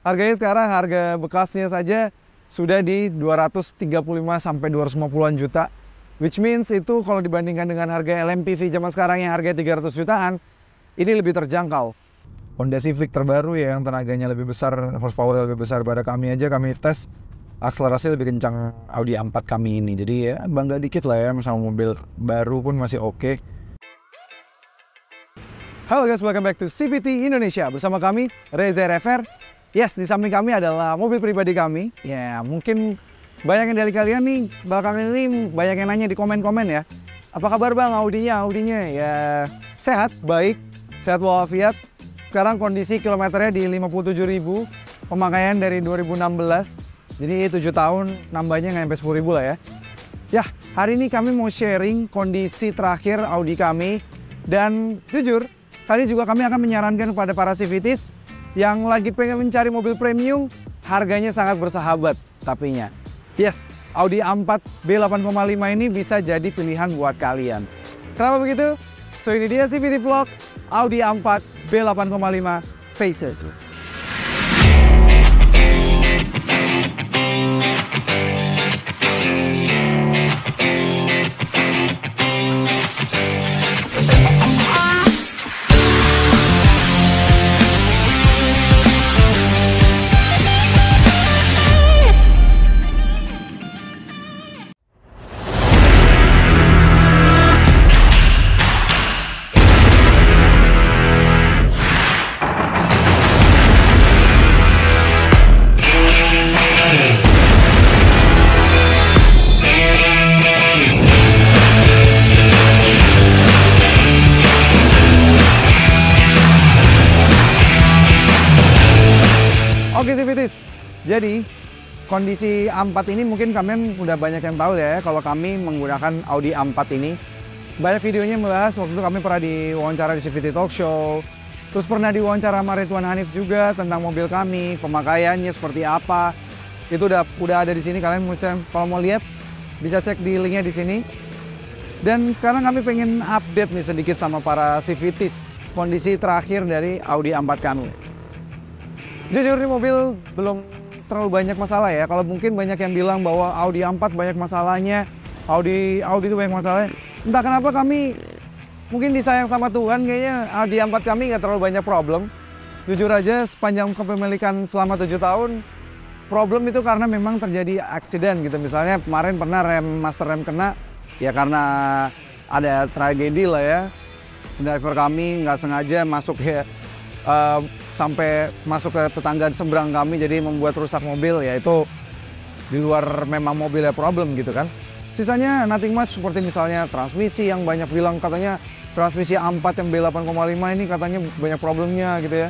Harganya sekarang harga bekasnya saja sudah di 235 sampai 250-an juta. Which means itu kalau dibandingkan dengan harga LMPV zaman sekarang yang harga 300 jutaan, ini lebih terjangkau. Honda Civic terbaru ya, yang tenaganya lebih besar, horsepower lebih besar pada kami aja, kami tes akselerasi lebih kencang Audi A4 kami ini. Jadi ya bangga dikit lah ya sama mobil baru pun masih oke. Halo guys, welcome back to CVT Indonesia. Bersama kami Reza Rever. Yes, di samping kami adalah mobil pribadi kami. Ya, mungkin banyak yang dari kalian nih belakangan ini banyak yang nanya di komen-komen ya. Apa kabar bang Audinya? Ya sehat, baik, sehat walafiat. Sekarang kondisi kilometernya di 57.000, pemakaian dari 2016. Jadi 7 tahun nambahnya nggak sampai 10.000 lah ya. Ya, hari ini kami mau sharing kondisi terakhir Audi kami. Dan jujur, kali juga kami akan menyarankan kepada para CVTs yang lagi pengen mencari mobil premium, harganya sangat bersahabat tapinya. Yes, Audi A4 B8,5 ini bisa jadi pilihan buat kalian. Kenapa begitu? So ini dia CVT Vlog Audi A4 B8,5 Facelift. Oke CVTs, jadi kondisi A4 ini mungkin kalian udah banyak yang tahu ya kalau kami menggunakan Audi A4 ini. Banyak videonya membahas, waktu itu kami pernah diwawancara di CVT Talk Show, terus pernah diwawancara sama Ridwan Hanif juga tentang mobil kami, pemakaiannya seperti apa. Itu udah ada di sini, kalian kalau mau lihat bisa cek di linknya di sini. Dan sekarang kami pengen update nih sedikit sama para CVTs kondisi terakhir dari Audi A4 kami. Jujur ini mobil belum terlalu banyak masalah ya. Kalau mungkin banyak yang bilang bahwa Audi A4 banyak masalahnya, Audi itu banyak masalahnya. Entah kenapa kami mungkin disayang sama Tuhan, kayaknya Audi A4 kami nggak terlalu banyak problem. Jujur aja sepanjang kepemilikan selama 7 tahun, problem itu karena memang terjadi aksiden gitu. Misalnya kemarin pernah master rem kena, ya karena ada tragedi lah ya. Driver kami nggak sengaja masuk ya, sampai masuk ke tetangga seberang kami, jadi membuat rusak mobil, ya itu di luar memang mobilnya problem gitu kan. Sisanya nothing much, seperti misalnya transmisi yang banyak bilang katanya transmisi A4 yang B8,5 ini katanya banyak problemnya gitu ya.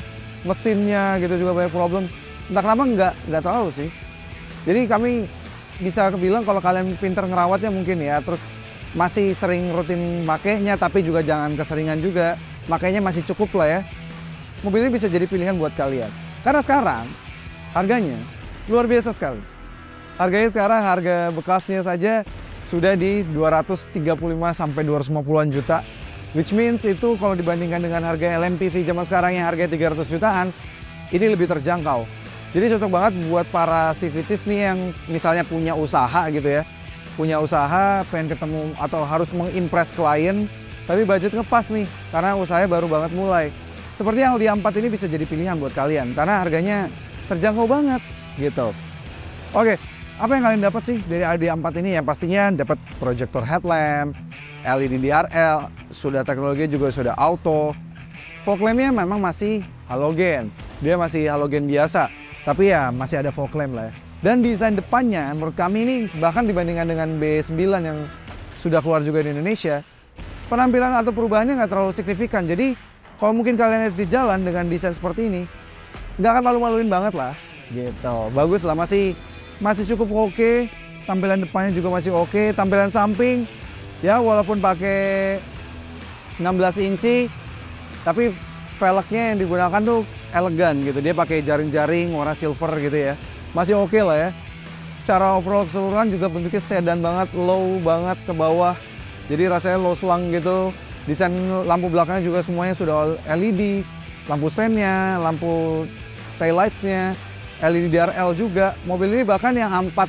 Mesinnya gitu juga banyak problem. Entah kenapa nggak tahu sih. Jadi kami bisa bilang kalau kalian pinter ngerawatnya mungkin ya, terus masih sering rutin makainya, tapi juga jangan keseringan juga. Makanya masih cukup lah ya. Mobil ini bisa jadi pilihan buat kalian. Karena sekarang harganya luar biasa sekali. Harganya sekarang harga bekasnya saja sudah di 235 sampai 250-an juta. Which means itu kalau dibandingkan dengan harga LMPV zaman sekarang yang harga 300 jutaan, ini lebih terjangkau. Jadi cocok banget buat para CVTs nih yang misalnya punya usaha gitu ya. Punya usaha, pengen ketemu atau harus mengimpress klien, tapi budget ngepas nih karena usahanya baru banget mulai. Seperti Audi A4 ini bisa jadi pilihan buat kalian karena harganya terjangkau banget gitu. Oke, apa yang kalian dapat sih dari Audi A4 ini? Yang pastinya dapat proyektor headlamp, LED DRL, sudah teknologi juga sudah auto. Fog lamp-nya memang masih halogen. Dia masih halogen biasa, tapi ya masih ada fog lamp lah ya. Dan desain depannya menurut kami ini bahkan dibandingkan dengan B9 yang sudah keluar juga di Indonesia, penampilan atau perubahannya nggak terlalu signifikan. Jadi kalau mungkin kalian lihat di jalan dengan desain seperti ini, nggak akan malu-maluin banget lah, gitu. Bagus lah, masih cukup oke. Tampilan depannya juga masih oke. Tampilan samping, ya walaupun pakai 16 inci, tapi velgnya yang digunakan tuh elegan gitu. Dia pakai jaring-jaring warna silver gitu ya. Masih oke lah ya. Secara overall keseluruhan juga bentuknya sedan banget, low banget ke bawah. Jadi rasanya low slung gitu. Desain lampu belakangnya juga semuanya sudah LED, lampu sennya, lampu taillights-nya, LED DRL juga. Mobil ini bahkan yang A4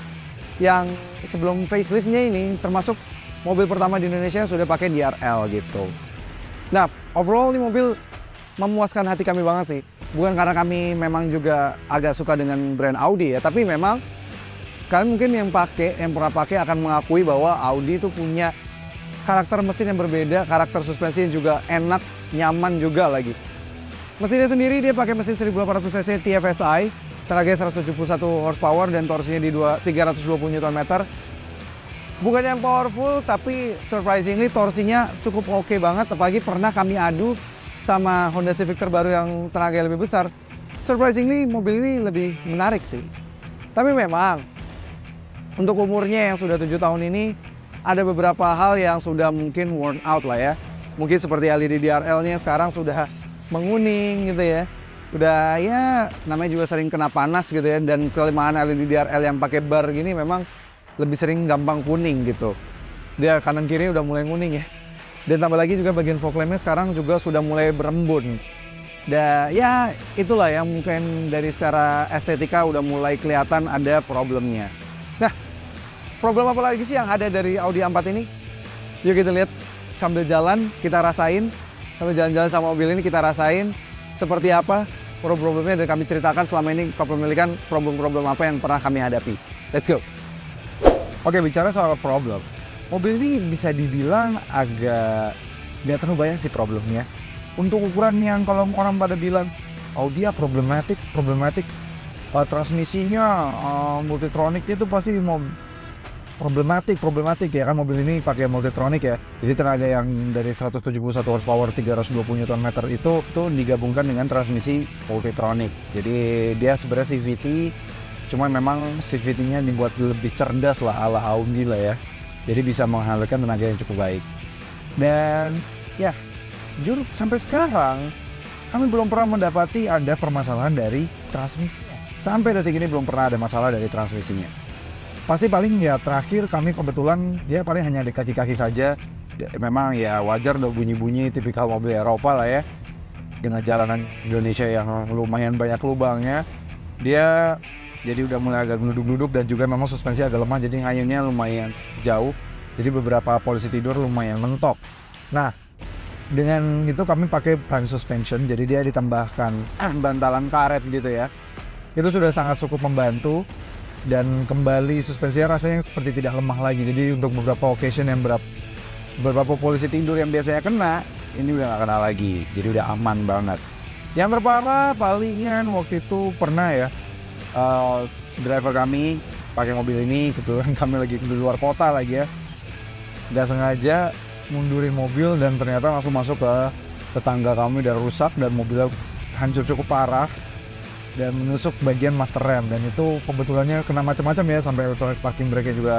yang sebelum facelift-nya ini termasuk mobil pertama di Indonesia yang sudah pakai DRL gitu. Nah, overall ini mobil memuaskan hati kami banget sih. Bukan karena kami memang juga agak suka dengan brand Audi ya, tapi memang kalian mungkin yang pernah pakai akan mengakui bahwa Audi itu punya karakter mesin yang berbeda, karakter suspensi yang juga enak, nyaman juga lagi. Mesinnya sendiri dia pakai mesin 1800 cc TFSI, tenaga 171 horsepower dan torsinya di 320 Nm. Bukan yang powerful, tapi surprisingly torsinya cukup oke banget, apalagi pernah kami adu sama Honda Civic terbaru yang tenaga lebih besar. Surprisingly mobil ini lebih menarik sih. Tapi memang untuk umurnya yang sudah 7 tahun ini ada beberapa hal yang sudah mungkin worn out lah ya. Mungkin seperti LED DRL-nya sekarang sudah menguning gitu ya. Udah ya namanya juga sering kena panas gitu ya, dan kelemahan LED DRL yang pakai bar gini memang lebih sering gampang kuning gitu. Dia kanan kiri udah mulai kuning ya. Dan tambah lagi juga bagian fog lamp-nya sekarang juga sudah mulai berembun. Dan ya itulah yang mungkin dari secara estetika udah mulai kelihatan ada problemnya. Nah, problem apa lagi sih yang ada dari Audi A4 ini? Yuk kita lihat sambil jalan, kita rasain. Sambil jalan-jalan sama mobil ini kita rasain seperti apa problem-problemnya, dan kami ceritakan selama ini kepemilikan problem-problem apa yang pernah kami hadapi. Let's go! Oke, bicara soal problem. Mobil ini bisa dibilang agak nggak terlalu banyak sih problemnya. Untuk ukuran yang kalau orang pada bilang Audi ya problematik, transmisinya multitronic itu pasti problematik ya kan. Mobil ini pakai multitronic ya. Jadi tenaga yang dari 171 horsepower 320 Nm itu digabungkan dengan transmisi multitronic. Jadi dia sebenarnya CVT, cuma memang CVT-nya dibuat lebih cerdas lah ala Audi lah ya. Jadi bisa menghasilkan tenaga yang cukup baik. Dan ya, jujur sampai sekarang kami belum pernah mendapati ada permasalahan dari transmisinya. Sampai detik ini belum pernah ada masalah dari transmisinya. Pasti paling ya terakhir kami kebetulan ya paling hanya di kaki-kaki saja. Memang ya wajar dong bunyi-bunyi tipikal mobil Eropa lah ya. Dengan jalanan Indonesia yang lumayan banyak lubangnya. Dia jadi udah mulai agak geluduk-geluduk, dan juga memang suspensi agak lemah, jadi ngayunnya lumayan jauh. Jadi beberapa posisi tidur lumayan mentok. Nah, dengan itu kami pakai prime suspension, jadi dia ditambahkan bantalan karet gitu ya. Itu sudah sangat cukup membantu, dan kembali suspensinya rasanya seperti tidak lemah lagi. Jadi untuk beberapa occasion yang beberapa posisi tidur yang biasanya kena, ini udah nggak kena lagi. Jadi udah aman banget. Yang terparah palingan waktu itu pernah ya, driver kami pakai mobil ini, kebetulan kami lagi di luar kota lagi ya, nggak sengaja mundurin mobil dan ternyata langsung masuk ke tetangga kami dan rusak, dan mobilnya hancur cukup parah dan menusuk bagian master rem. Dan itu kebetulannya kena macam-macam ya, sampai parking brake-nya juga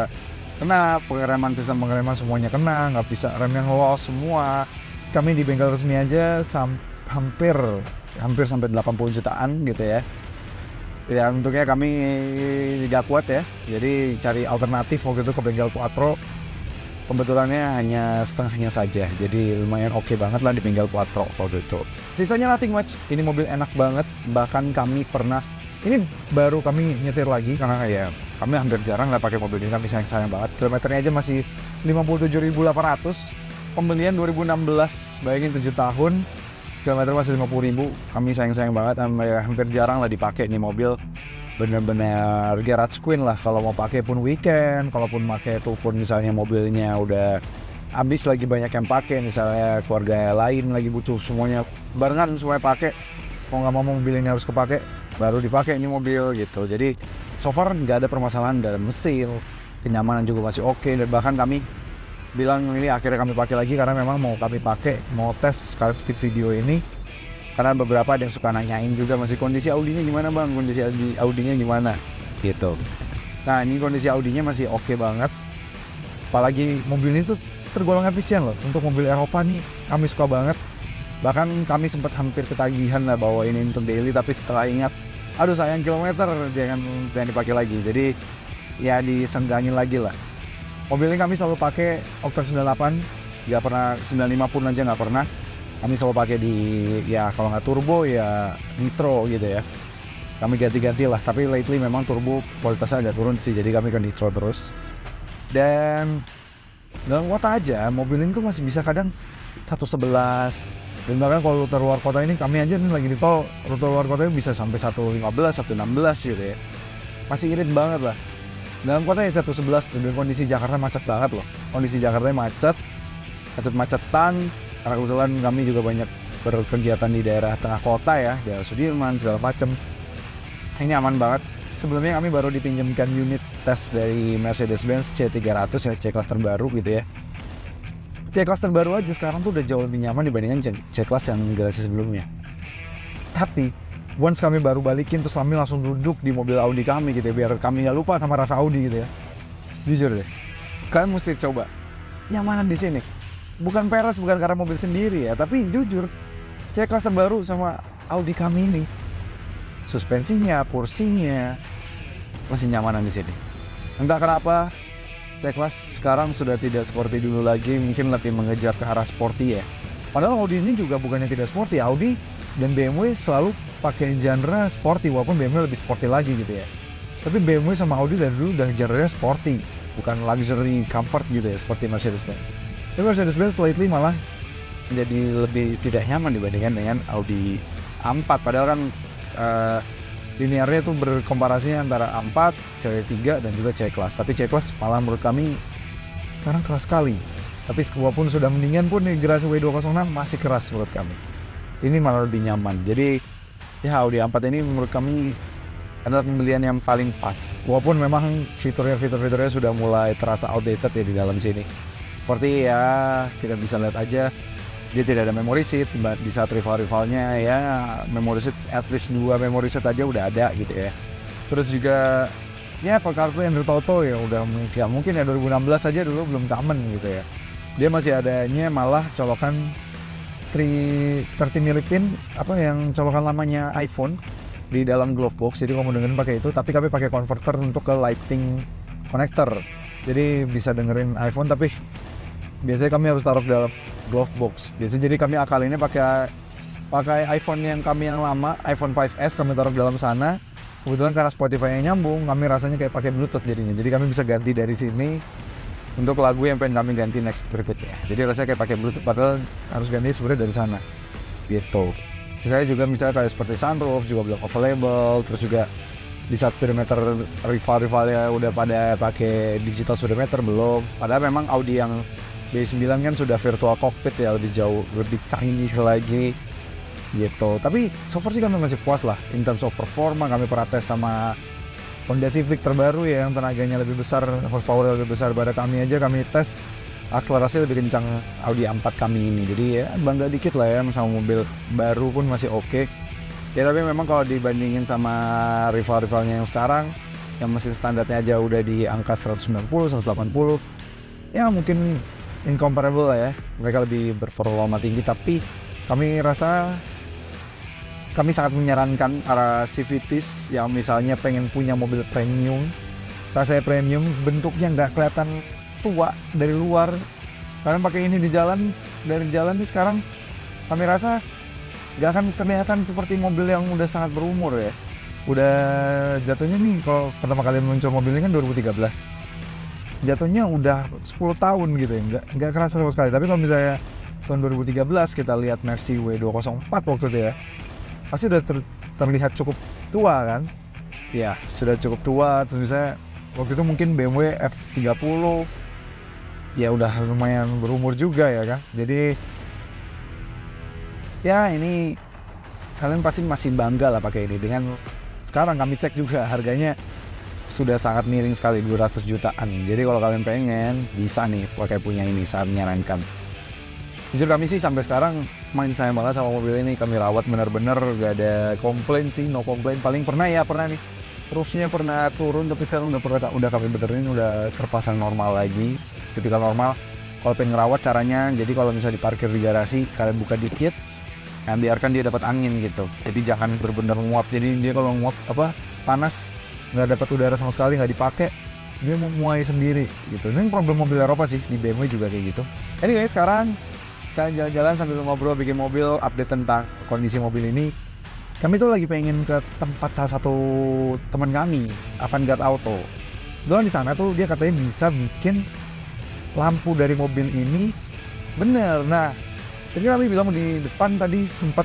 kena, pengereman, sistem pengereman semuanya kena, nggak bisa, remnya ngelos semua. Kami di bengkel resmi aja hampir sampai 80 jutaan gitu ya. Ya untuknya kami tidak kuat ya, jadi cari alternatif waktu itu ke bengkel Quattro. Kebetulannya hanya setengahnya saja, jadi lumayan oke banget lah di bengkel Quattro waktu itu. Sisanya nothing much, ini mobil enak banget. Bahkan kami pernah, ini baru kami nyetir lagi karena ya kami hampir jarang lah pakai mobil ini, kami sayang banget. Kilometernya aja masih 57.800, pembelian 2016, bayangin 7 tahun. Kilometer masih 50.000, kami sayang banget, hampir jarang lah dipakai nih mobil. Bener-bener garage queen lah kalau mau pakai pun weekend, kalaupun pakai itu pun misalnya mobilnya udah habis lagi banyak yang pakai, misalnya keluarga lain lagi butuh semuanya barengan semuanya pakai, mau nggak mau mobil ini harus kepake, baru dipakai ini mobil gitu. Jadi so far nggak ada permasalahan dalam mesin, kenyamanan juga masih oke, dan bahkan kami bilang ini akhirnya kami pakai lagi karena memang mau kami pakai, mau tes sekali video ini karena beberapa ada yang suka nanyain juga masih kondisi Audinya gimana bang, kondisi Audinya gimana gitu. Nah ini kondisi Audinya masih oke banget, apalagi mobil ini tuh tergolong efisien loh untuk mobil Eropa nih, kami suka banget. Bahkan kami sempat hampir ketagihan lah bawa ini untuk daily, tapi setelah ingat aduh sayang kilometer, jangan dipakai lagi, jadi ya disenggangin lagi lah. Mobil ini kami selalu pakai Octane 98, nggak pernah 95 pun aja nggak pernah. Kami selalu pakai di ya kalau nggak turbo ya nitro gitu ya. kami ganti-ganti lah, tapi lately memang turbo kualitasnya agak turun sih, jadi kami nitro terus. Dan dalam kota aja mobil ini tuh masih bisa kadang 111, dan bahkan kalau rute luar kota ini, kami aja nih lagi di tol, rute luar kotanya bisa sampai 115, 116 gitu ya, masih irit banget lah. Dalam kota ya 111, dan kondisi Jakarta macet banget loh, kondisi Jakarta macet-macetan, karena kebetulan kami juga banyak berkegiatan di daerah tengah kota ya, daerah Sudirman segala macem. Ini aman banget. Sebelumnya kami baru dipinjamkan unit tes dari Mercedes-Benz C300 ya, C-Class terbaru gitu ya. C-Class terbaru aja sekarang tuh udah jauh lebih nyaman dibandingkan C-Class yang generasi sebelumnya. Tapi once kami baru balikin, terus kami langsung duduk di mobil Audi kami gitu ya, biar kami gak lupa sama rasa Audi gitu ya. Jujur deh, kalian mesti coba nyamanan di sini. Bukan peres, bukan karena mobil sendiri ya, tapi jujur C-Class terbaru sama Audi kami ini, suspensinya, kursinya masih nyamanan di sini. Entah kenapa C-Class sekarang sudah tidak seperti dulu lagi, mungkin lebih mengejar ke arah sporty ya. Padahal Audi ini juga bukannya tidak sporty, Audi dan BMW selalu pakai genre sporty, walaupun BMW lebih sporty lagi gitu ya. Tapi BMW sama Audi dari dulu udah genre sporty, bukan luxury comfort gitu ya, seperti Mercedes-Benz. Tapi Mercedes-Benz lately malah menjadi lebih tidak nyaman dibandingkan dengan Audi A4. Padahal kan linearnya itu berkomparasinya antara A4, seri 3 dan juga C-Class. Tapi C-Class malah menurut kami sekarang keras sekali. Tapi walaupun sudah mendingan pun nih, generasi W206 masih keras menurut kami. Ini malah lebih nyaman. Jadi ya Audi A4 ini menurut kami adalah pembelian yang paling pas. Walaupun memang fitur-fiturnya sudah mulai terasa outdated ya di dalam sini. Seperti ya kita bisa lihat aja, dia tidak ada memory seat. Di saat rival-rivalnya ya memory seat, at least 2 memory seat aja udah ada gitu ya. Terus juga ya kartu Android Auto ya udah mungkin ya 2016 aja dulu belum common gitu ya. Dia masih adanya malah colokan 30 milipin apa yang colokan lamanya iPhone di dalam glove box. Jadi kalau mau dengerin pakai itu, tapi kami pakai converter untuk ke Lightning connector. Jadi bisa dengerin iPhone, tapi biasanya kami harus taruh dalam glove box. Biasanya jadi kami akalinnya pakai iPhone yang lama, iPhone 5S kami taruh dalam sana. Kebetulan karena Spotify-nya nyambung, kami rasanya kayak pakai Bluetooth jadinya. Jadi kami bisa ganti dari sini untuk lagu yang pengen kami ganti next berikutnya. Jadi rasanya kayak pakai Bluetooth, padahal harus ganti sebenarnya dari sana. Gitu. Saya juga misalnya kayak seperti sunroof juga belum available, terus juga di saat speedometer rival-rivalnya udah pada pakai digital speedometer belum. Padahal memang Audi yang B9 kan sudah virtual cockpit ya, lebih jauh, lebih canggih lagi gitu. Tapi so far sih kami masih puas lah in terms of performa. Kami pernah tes sama Honda Civic terbaru ya, yang tenaganya lebih besar, horsepower lebih besar pada kami aja. Kami tes akselerasi lebih kencang Audi A4 kami ini. Jadi ya bangga dikit lah ya, sama mobil baru pun masih oke. Ya tapi memang kalau dibandingin sama rival-rivalnya yang sekarang, yang masih standarnya aja udah di angka 190, 180, ya mungkin incomparable lah ya. Mereka lebih berperforma tinggi, tapi kami rasa kami sangat menyarankan para civities yang misalnya pengen punya mobil premium, rasanya premium, bentuknya nggak kelihatan tua dari luar. Kalian pakai ini di jalan, dari jalan nih sekarang kami rasa nggak akan kelihatan seperti mobil yang udah sangat berumur ya. Udah jatuhnya nih, kalau pertama kali muncul mobil ini kan 2013, jatuhnya udah 10 tahun gitu ya, nggak kerasa sama sekali. Tapi kalau misalnya tahun 2013 kita lihat Mercy W204 waktu itu ya, pasti udah terlihat cukup tua kan. Ya sudah cukup tua. Terus misalnya waktu itu mungkin BMW F30 ya udah lumayan berumur juga ya kan. Jadi ya ini kalian pasti masih bangga lah pakai ini. Dengan sekarang kami cek juga harganya sudah sangat miring sekali, 200 jutaan. Jadi kalau kalian pengen bisa nih pakai punya ini, sangat menyarankan. Jujur kami sih sampai sekarang main sayang banget sama mobil ini. Kami rawat bener-bener, gak ada komplain sih, no komplain. Paling pernah nih roofnya pernah turun, tapi sekarang udah kami benerin, udah terpasang normal lagi. Ketika normal, kalau pengen ngerawat caranya, jadi kalau misalnya diparkir di garasi, kalian buka dikit, nah biarkan dia dapat angin gitu. Jadi jangan bener-bener nguap. Jadi dia kalau nguap panas, nggak dapat udara sama sekali, nggak dipakai, dia mau muai sendiri gitu. Ini problem mobil Eropa sih, di BMW juga kayak gitu. Anyway, sekarang jalan-jalan sambil ngobrol bikin mobil, update tentang kondisi mobil ini. Kami tuh lagi pengen ke tempat salah satu teman kami, Avantgarde Auto. Doang di sana tuh dia katanya bisa bikin lampu dari mobil ini bener. Nah, jadi kami bilang di depan tadi sempat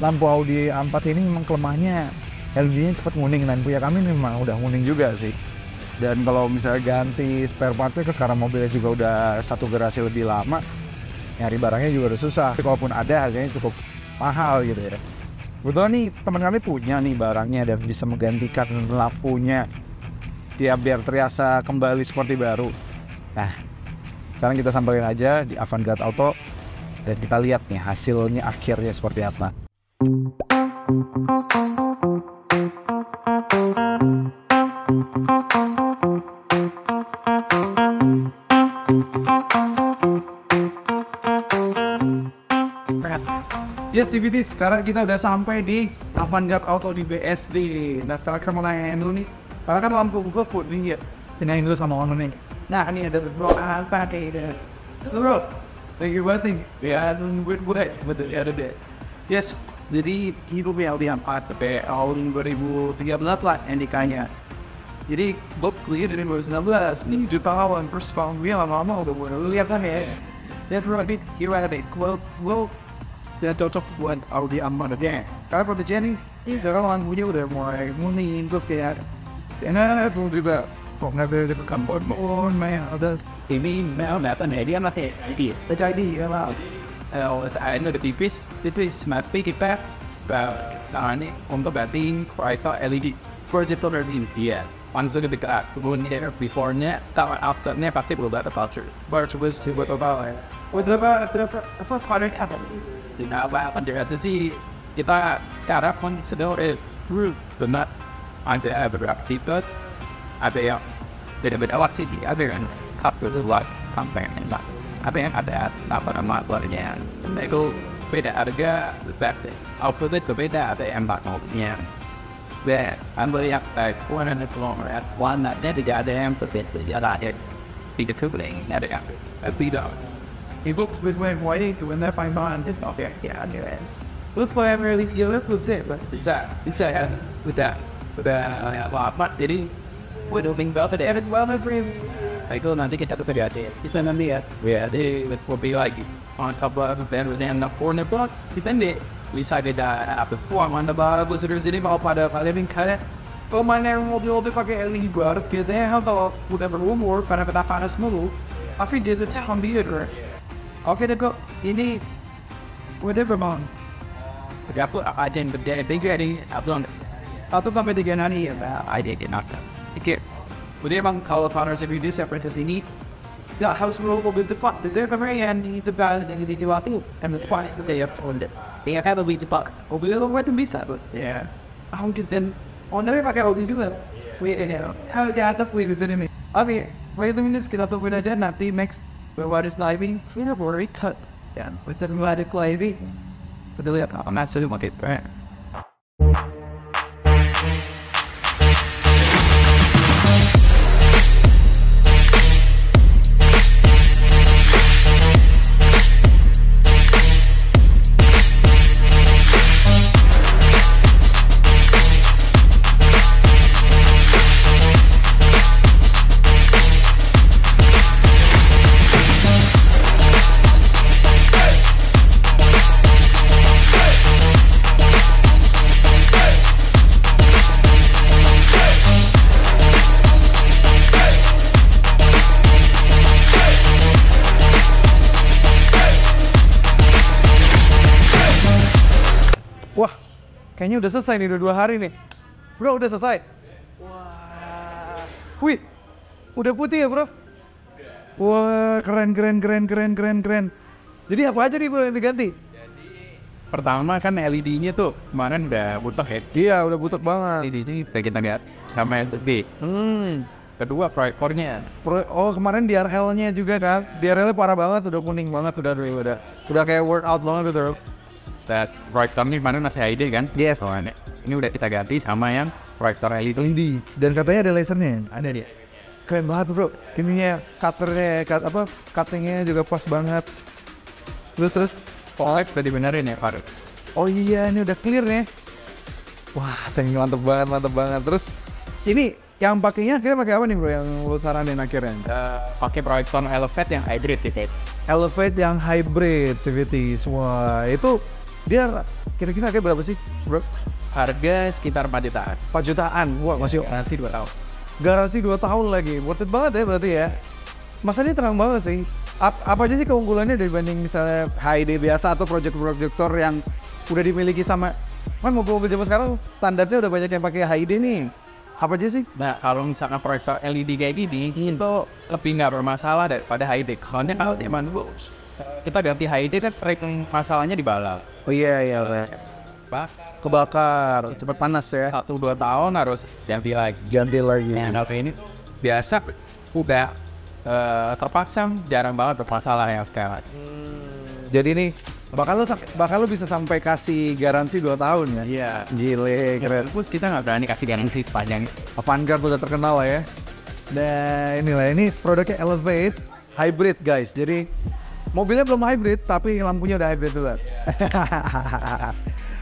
lampu Audi A4 ini memang kelemahannya LED-nya cepat nguning, dan punya kami memang udah nguning juga sih. Dan kalau misalnya ganti spare partnya, sekarang mobilnya juga udah satu generasi lebih lama, nyari barangnya juga udah susah. Tapi kalaupun ada, harganya cukup mahal gitu ya. Kebetulan nih teman kami punya nih barangnya dan bisa menggantikan lampunya dia biar terasa kembali seperti baru. Nah, sekarang kita samperin aja di Avantgarde Auto dan kita lihat nih hasilnya akhirnya seperti apa. Yes, CVT, sekarang kita udah sampai di Avantgarde Auto di BSD. Nah, sekarang kita mau nanyain dulu nih, karena kan lampu gue putih ya. Nanyain dulu sama orang nih. Nah, ini ada bro apa deh? Bro, thank you banget nih. Ya, gue betul ya ada deh. Yes, jadi itu Audi A4 tahun 2013 lah NDK-nya. Jadi gue kuliah dari 2019. Ini jutaan first pound gue lama-lama udah mulai lihat kan ya. That's right, gimana deh? Gue dan cocok buat Audi A4 aja. Karena potensinya nih, sekarang lampunya udah mulai nguning, terus kayak karena itu juga kok nggak ada kampung main ada ini mau apa nih dia masih ID terjadi ya lah. Ada tipis smart kita ini untuk battery kereta LED projector ini dia. Langsung dekat kemudian before-nya atau after-nya pasti belum ada culture. Baru coba buat apa ya? Apa produk apa? Tidak apa dirasa sih kita cara consider through benar ada beberapa tipe, ada yang beda-beda waktu sih, ada yang couple like campaign lah, ada yang ada apa namanya itu beda harga, effect output itu beda, ada yang mobilnya. Beda, ambil yang warna kilometer, warnanya tidak ada yang berbeda, ada tidak kebling, ada yang tidak. He books with my writing to when that find on it's okay, yeah, I knew it. That's why I'm really with it, but bisa ya with that lama jadi gue udah tinggal ke daerah well every itu nanti kita terjadi kita nanti ya will be like on top of better than the foreign block depende bisa beda apa form on the bar visitors ini mau pada living cut kalau mana mobil pakai LED baru biasanya kalau udah berumur pada panas mulu tapi dia tuh computer. Oke deh kok, ini whatever bang. Aku ada yang beda, tiga ini belum. 1-3 hari ya, ada yang nak. Oke, udah bang kalau founders of this separate ini, ya harus berubah depan. There's a very end itu bad yang diwakil, and that's why they have told it. They have a lead depan. Mobil lo buat bisa, but yeah. How did then? Oh, nanti pakai Audi juga. Wait, how dia ada wait with ini. Oke, wait a minute kita tunggu aja nanti next. But what is living? We have already cut down with the melodic living. But the lihat I'm not sure what it is. Wah, kayaknya udah selesai nih, udah 2 hari nih. Bro, udah selesai. Wah, wih, udah putih ya bro? Wah, keren. Jadi apa aja nih bro yang diganti? Jadi pertama kan LED-nya tuh kemarin udah butuh ya. Iya, udah butut banget. LED-nya kita lihat sama yang gede. Kedua proyektornya. Oh, kemarin DRL-nya juga kan? DRL-nya parah banget, udah kuning banget, udah kayak workout banget gitu. Dan proyektor ini kemarin masih LED kan? Yes. Oh, ini udah kita ganti sama yang proyektor LED. Dan katanya ada lasernya. Ada dia. Keren banget bro. Ininya cutternya, cuttingnya juga pas banget. Terus OLED udah dibenerin ya Faruk. Oh iya, ini udah clear nih. Wah, mantep banget, mantep banget. Terus ini yang pakainya akhirnya pakai apa nih bro yang lu saranin akhirnya? Pakai proyektor Elevate yang hybrid gitu. Elevate yang hybrid CVT. Wah, itu dia kira-kira harganya berapa sih bro? Harga sekitar 4 jutaan. 4 jutaan. Wah, masih Nanti 2 tahun. garansi 2 tahun lagi. Worth it banget ya berarti ya. Masa ini terang banget sih. Apa aja sih keunggulannya dibanding misalnya HD biasa atau proyektor yang udah dimiliki sama kan mobil-mobil zaman sekarang standarnya udah banyak yang pakai HD nih. Apa aja sih? Nah, kalau misalkan proyektor LED kayak gini, itu lebih nggak bermasalah daripada HD. Soalnya kalau zaman dulu kita ganti HD kan masalahnya di balap. Oh iya. Kebakar, cepat panas ya. 1-2 tahun harus ganti lagi. Nah, ini biasa udah terpaksa jarang banget bermasalah yang sekarang. Jadi nih bakal lu bisa sampai kasih garansi 2 tahun ya? Iya. Gile, keren. Terus kita nggak berani kasih garansi sepanjang. Avantgarde udah terkenal lah ya. Dan ini produknya Elevate Hybrid guys. Jadi mobilnya belum hybrid tapi lampunya udah hybrid juga.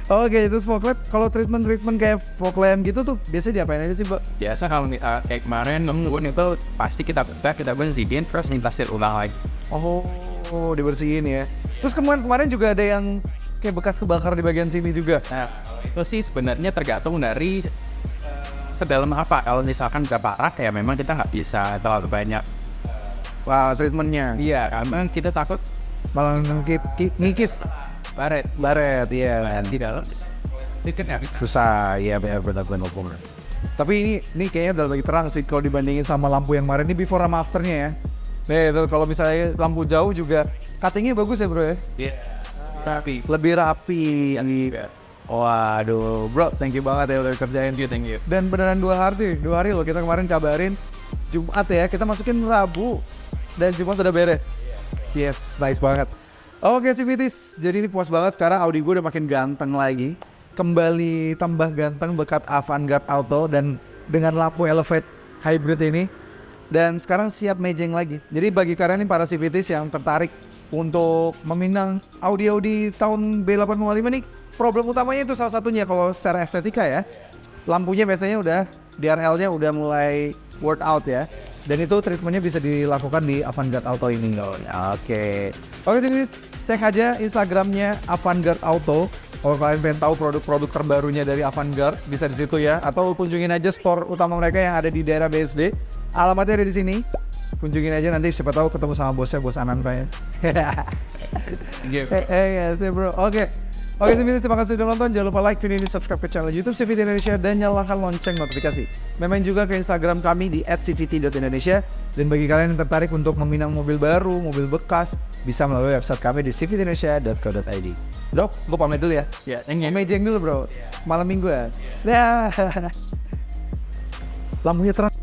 Oke, terus fog lamp, kalau treatment kayak fog lamp gitu tuh biasanya diapain aja sih, Mbak? Biasa kalau kayak kemarin nungguin itu pasti kita bersihin terus nitasin ulang lagi. Oh, dibersihin ya. Terus kemarin juga ada yang kayak bekas kebakar di bagian sini juga. Nah, itu sih sebenarnya tergantung dari sedalam apa. Kalau misalkan udah parah ya memang kita nggak bisa terlalu banyak. Wah, treatmentnya. Iya, karena kita takut Malah ngikis. Baret, iya kan. di dalam sedikit ya. Susah, iya benar. Tapi ini kayaknya udah lebih terang sih kalau dibandingin sama lampu yang kemarin. Ini before sama afternya ya. Nih, terus kalau misalnya lampu jauh juga cuttingnya bagus ya bro ya. Iya. Tapi Lebih rapi. Waduh, bro, thank you banget ya udah kerjain. thank you. Dan beneran 2 hari loh kita kemarin kabarin Jumat ya, kita masukin Rabu dan Jumat udah beres. Yes, nice banget. Oke CVTs, jadi ini puas banget sekarang Audi gue udah makin ganteng lagi. Kembali tambah ganteng berkat Avantgarde Auto dan dengan lampu Elevate Hybrid ini. Dan sekarang siap mejeng lagi. Jadi bagi kalian nih para CVTs yang tertarik untuk meminang Audi tahun B855 nih, problem utamanya itu salah satunya kalau secara estetika ya. Lampunya biasanya udah DRL-nya udah mulai worn out ya. Dan itu treatmentnya bisa dilakukan di Avantgarde Auto ini. Oke, CVTs, cek aja Instagramnya Avantgarde Auto. Kalau kalian pengen tahu produk-produk terbarunya dari Avantgarde bisa di situ ya. Atau kunjungin aja store utama mereka yang ada di daerah BSD. Alamatnya ada di sini. Kunjungin aja nanti siapa tahu ketemu sama bosnya, bos Ananta ya. Ya sih bro. Oke, terima kasih sudah nonton. Jangan lupa like video ini, subscribe ke channel YouTube CVT Indonesia dan nyalakan lonceng notifikasi. Main juga ke Instagram kami di @cvt.indonesia. Dan bagi kalian yang tertarik untuk meminang mobil baru, mobil bekas, bisa melalui website kami di cvtindonesia.co.id. Dok, gue pamit dulu ya. Ya, thank you. Mejeng dulu bro. Malam minggu ya. Dah. Lampunya terang.